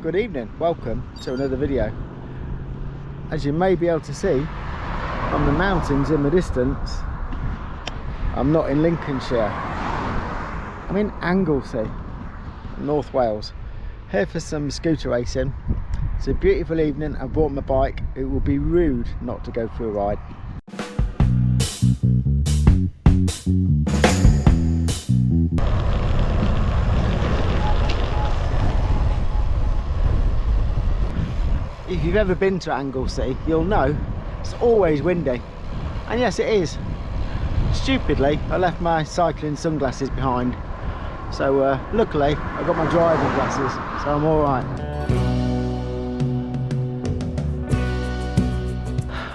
Good evening, welcome to another video. As you may be able to see on the mountains in the distance, I'm not in Lincolnshire, I'm in Anglesey, North Wales, here for some scooter racing. It's a beautiful evening. I brought my bike. It would be rude not to go for a ride. If you've ever been to Anglesey, you'll know it's always windy. And yes, it is. Stupidly, I left my cycling sunglasses behind. So luckily, I've got my driving glasses, so I'm all right.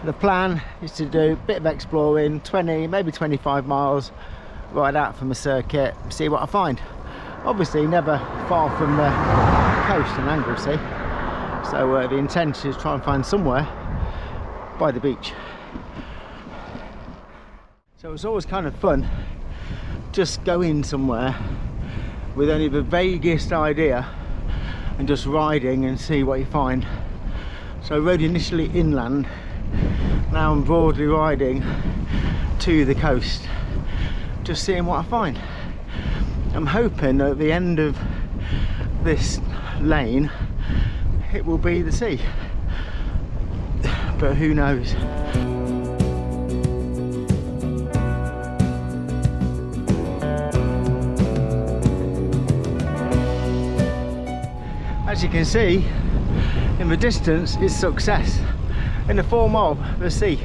The plan is to do a bit of exploring, 20, maybe 25 miles, ride out from the circuit, see what I find. Obviously, never far from the coast in Anglesey. So the intention is to try and find somewhere by the beach. So it's always kind of fun just going somewhere with only the vaguest idea and just riding and see what you find. So I rode initially inland, now I'm broadly riding to the coast, just seeing what I find. I'm hoping at the end of this lane it will be the sea, but who knows. As you can see in the distance is success in the form of the sea.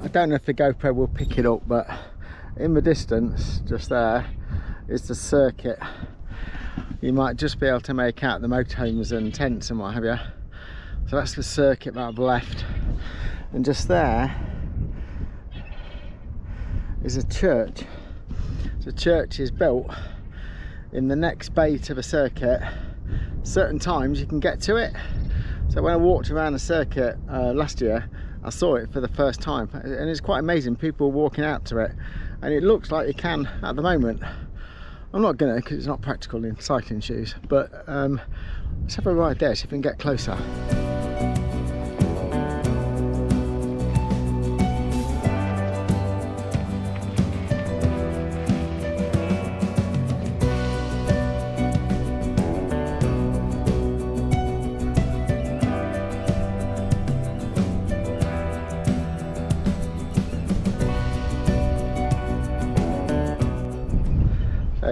I don't know if the GoPro will pick it up, but in the distance, just there, is the circuit. You might just be able to make out the motorhomes and tents and what have you. So that's the circuit that I've left. And just there is a church. The church is built in the next bay to the circuit. Certain times you can get to it. So when I walked around the circuit last year, I saw it for the first time, and it's quite amazing. People walking out to it, and it looks like you can at the moment. I'm not gonna, because it's not practical in cycling shoes, but let's have a ride there, see if we can get closer.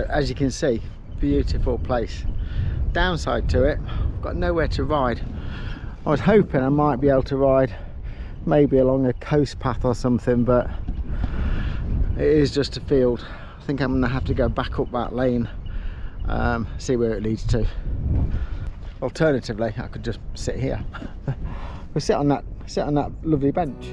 As you can see, beautiful place. Downside to it, I've got nowhere to ride. I was hoping I might be able to ride maybe along a coast path or something, but it is just a field. I think I'm gonna have to go back up that lane, see where it leads to. Alternatively, I could just sit here. We'll sit on that lovely bench.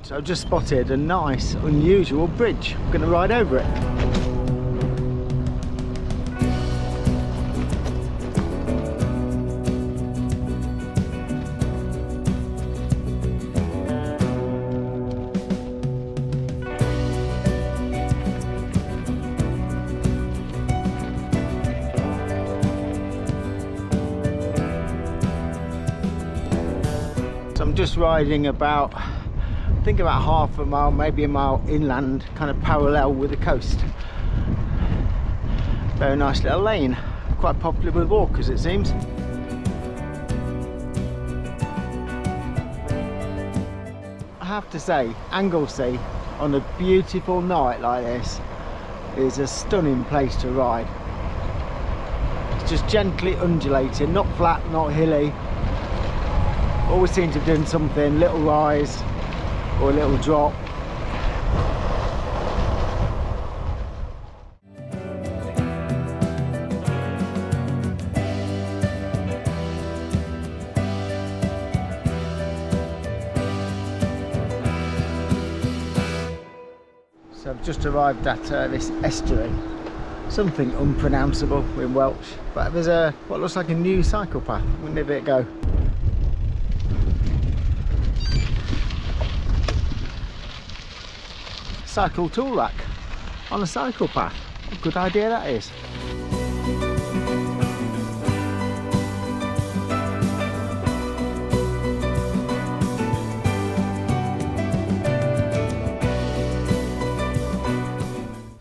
So I've just spotted a nice, unusual bridge. I'm going to ride over it. So I'm just riding about, I think about half a mile, maybe a mile inland, kind of parallel with the coast. Very nice little lane, quite popular with walkers it seems. I have to say, Anglesey on a beautiful night like this is a stunning place to ride. It's just gently undulating, not flat, not hilly. Always seem to have done something, little rise or a little drop. So I've just arrived at this estuary, something unpronounceable in Welsh, but there's a what looks like a new cycle path. We'll give it a go. Cycle tool rack on a cycle path. What a good idea that is.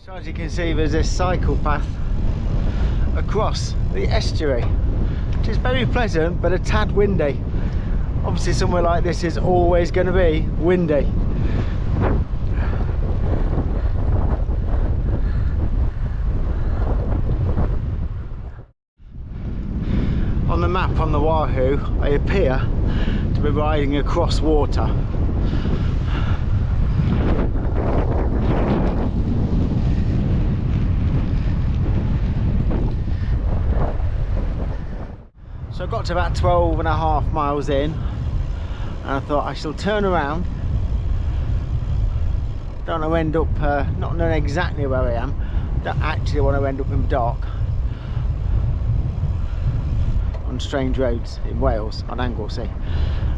So as you can see, there's this cycle path across the estuary, which is very pleasant but a tad windy. Obviously somewhere like this is always going to be windy. On the map on the Wahoo, I appear to be riding across water. So I got to about 12.5 miles in, and I thought I shall turn around. Don't want to end up not knowing exactly where I am. Don't actually want to end up in the dark on strange roads in Wales on Anglesey.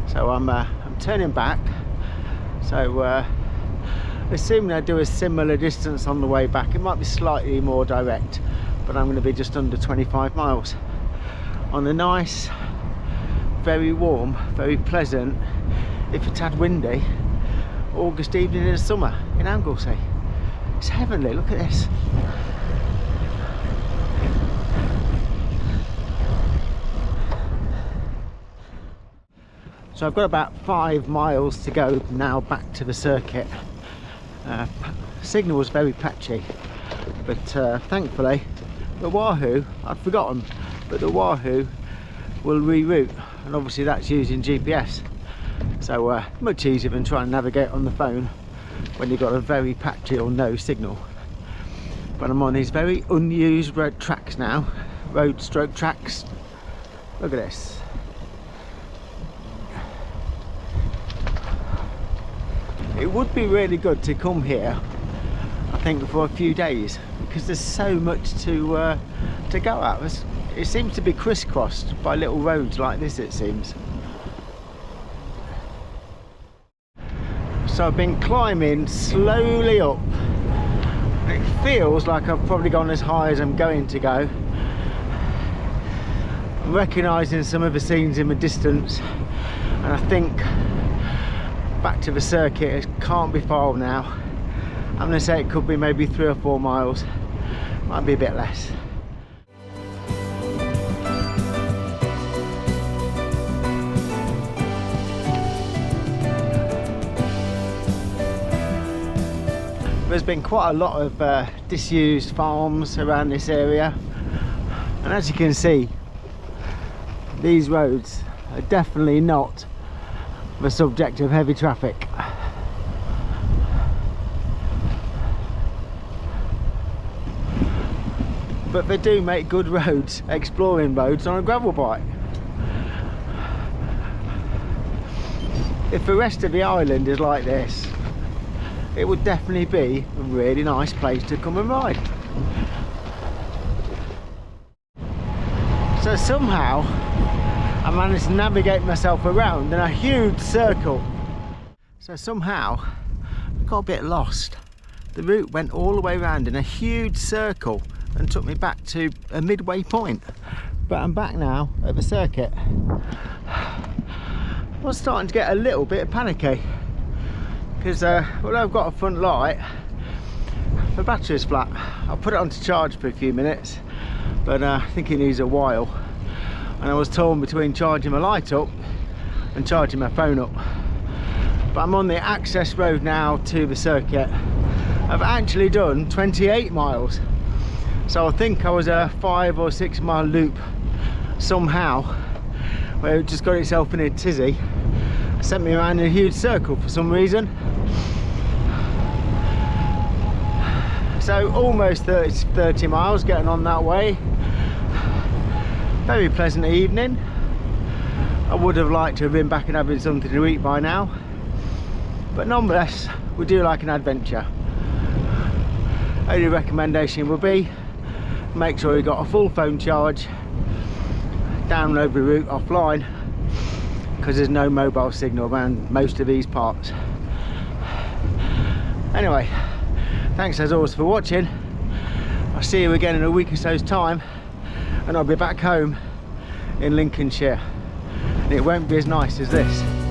So I'm turning back. So assuming I do a similar distance on the way back, it might be slightly more direct, but I'm going to be just under 25 miles on a nice, very warm, very pleasant, if a tad windy, August evening in the summer in Anglesey. It's heavenly. Look at this. So I've got about 5 miles to go now back to the circuit. Signal was very patchy, but thankfully the Wahoo, I'd forgotten, but the Wahoo will reroute, and obviously that's using GPS. So much easier than trying to navigate on the phone when you've got a very patchy or no signal. But I'm on these very unused road tracks now, road stroke tracks. Look at this. It would be really good to come here, I think, for a few days, because there's so much to go at. It seems to be crisscrossed by little roads like this, it seems. So I've been climbing slowly up. It feels like I've probably gone as high as I'm going to go. I'm recognising some of the scenes in the distance, and I think back to the circuit, it can't be far now. I'm going to say it could be maybe 3 or 4 miles, might be a bit less. There's been quite a lot of disused farms around this area, and as you can see, these roads are definitely not the subject of heavy traffic. But they do make good roads, exploring roads on a gravel bike. If the rest of the island is like this, it would definitely be a really nice place to come and ride. So somehow I managed to navigate myself around in a huge circle. So somehow I got a bit lost. The route went all the way around in a huge circle and took me back to a midway point. But I'm back now at the circuit. I was starting to get a little bit panicky, because well, I've got a front light, the battery's flat. I'll put it on to charge for a few minutes, but I think it needs a while. And I was torn between charging my light up and charging my phone up. But I'm on the access road now to the circuit. I've actually done 28 miles. So I think I was a 5 or 6 mile loop somehow, where it just got itself in a tizzy. Sent me around in a huge circle for some reason. So almost 30 miles getting on that way. Very pleasant evening. I would have liked to have been back and having something to eat by now, but nonetheless we do like an adventure. only recommendation would be make sure you've got a full phone charge, download the route offline, because there's no mobile signal around most of these parts. Anyway, thanks as always for watching. I'll see you again in a week or so's time, and I'll be back home in Lincolnshire, and it won't be as nice as this.